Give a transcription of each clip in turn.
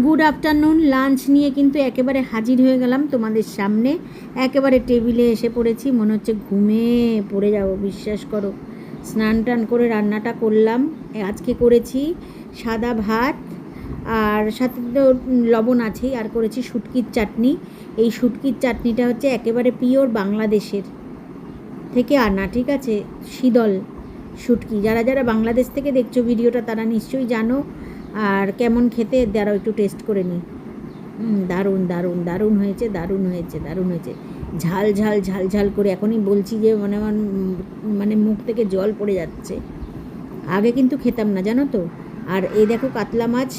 Good afternoon. Lunch নিয়ে কিন্তু একেবারে হাজির হয়ে গেলাম তোমাদের সামনে। একেবারে টেবিলে এসে পড়েছি, মনে হচ্ছে ঘুমে পড়ে যাব, বিশ্বাস করো। স্নান টান করে রান্নাটা করলাম। আজকে করেছি সাদা ভাত, আর সাথে তো লবণ আছেই, আর করেছি শুটকির চাটনি। এই শুটকির চাটনিটা হচ্ছে একেবারে পিওর বাংলাদেশের থেকে আনা, ঠিক আছে? শীতল শুটকি। যারা যারা বাংলাদেশ থেকে দেখছো ভিডিওটা তারা নিশ্চয়ই জানো। আর কেমন খেতে দাঁড়াও একটু টেস্ট করে নিই। দারুণ দারুণ দারুণ হয়েছে, দারুণ হয়েছে, দারুণ হয়েছে। ঝাল ঝাল ঝাল ঝাল করে এখনই বলছি যে মানে মানে মুখ থেকে জল পড়ে যাচ্ছে। আগে কিন্তু খেতাম না, জানো তো। আর এই দেখো কাতলা মাছ,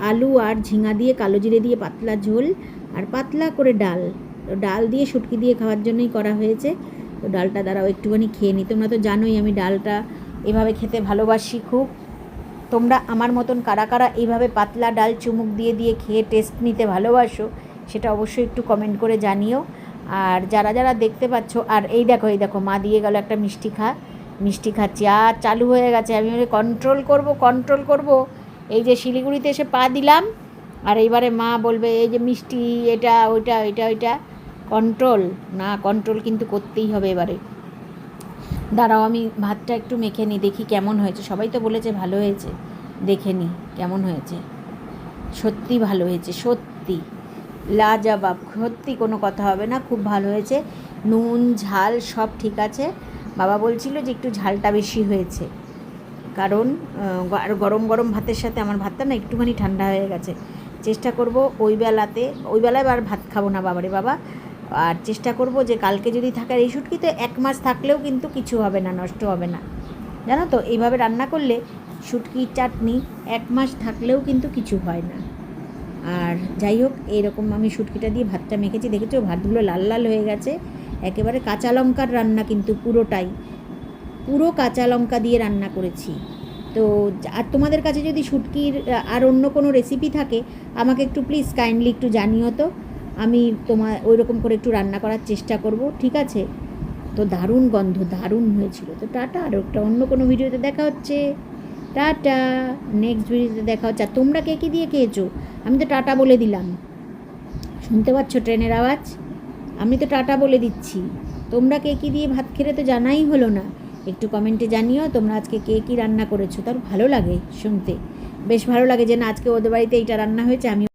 আলু আর ঝিঙা দিয়ে কালো জিরে দিয়ে পাতলা ঝোল, আর পাতলা করে ডাল। তো ডাল দিয়ে শুটকি দিয়ে খাওয়ার জন্যই করা হয়েছে। তো ডালটা দ্বারাও একটুখানি খেয়ে নিই। তোমরা তো জানোই আমি ডালটা এভাবে খেতে ভালোবাসি খুব। তোমরা আমার মতন কারা কারা এইভাবে পাতলা ডাল চুমুক দিয়ে দিয়ে খেয়ে টেস্ট নিতে ভালোবাসো, সেটা অবশ্যই একটু কমেন্ট করে জানিও। আর যারা যারা দেখতে পাচ্ছ, আর এই দেখো মা দিয়ে গেল একটা মিষ্টি খাচ্ছি, আর চালু হয়ে গেছে। আমি কন্ট্রোল করব। এই যে শিলিগুড়িতে এসে পা দিলাম, আর এইবারে মা বলবে এই যে মিষ্টি, এটা ওইটা কন্ট্রোল কিন্তু করতেই হবে এবারে। দাঁড়াও আমি ভাতটা একটু মেখে নিই, দেখি কেমন হয়েছে। সবাই তো বলেছে ভালো হয়েছে, দেখে নিই কেমন হয়েছে। সত্যি ভালো হয়েছে, সত্যি লাজবাব, সত্যি কোনো কথা হবে না, খুব ভালো হয়েছে। নুন ঝাল সব ঠিক আছে। বাবা বলছিল যে একটু ঝালটা বেশি হয়েছে, কারণ আর গরম গরম ভাতের সাথে আমার ভাতটা না একটুখানি ঠান্ডা হয়ে গেছে। চেষ্টা করব ওই বেলায় আর ভাত খাবো না বাবারে বাবা। আর চেষ্টা করব যে কালকে যদি থাকে, আর এই শুটকিতে 1 মাস থাকলেও কিন্তু কিছু হবে না, নষ্ট হবে না, জানো তো। এইভাবে রান্না করলে শুটকির চাটনি 1 মাস থাকলেও কিন্তু কিছু হয় না। আর যাই হোক, এইরকম আমি শুটকিটা দিয়ে ভাতটা মেখেছি, দেখেছো ভাতগুলো লাল লাল হয়ে গেছে। একেবারে কাঁচা লঙ্কার রান্না, কিন্তু পুরো কাঁচা লঙ্কা দিয়ে রান্না করেছি। তো আর তোমাদের কাছে যদি শুটকির আর অন্য কোনো রেসিপি থাকে আমাকে একটু প্লিজ কাইন্ডলি একটু জানিও তো। আমি তোমার ওই রকম করে একটু রান্না করার চেষ্টা করব, ঠিক আছে? তো দারুণ গন্ধ, দারুণ হয়েছিল। তো টাটা, আর একটা অন্য কোনো ভিডিওতে দেখা হচ্ছে। টাটা, নেক্সট ভিডিওতে দেখা হচ্ছে। আর তোমরা কে কী দিয়ে খেয়েছো? আমি তো টাটা বলে দিলাম, শুনতে পাচ্ছ ট্রেনের আওয়াজ? আমি তো টাটা বলে দিচ্ছি। তোমরা কে কী দিয়ে ভাত খেলে তো জানাই হলো না। একটু কমেন্টে জানিও তোমরা আজকে কে কী রান্না করেছো। তার ভালো লাগে শুনতে, বেশ ভালো লাগে যে না আজকে ওদের বাড়িতে এইটা রান্না হয়েছে, আমি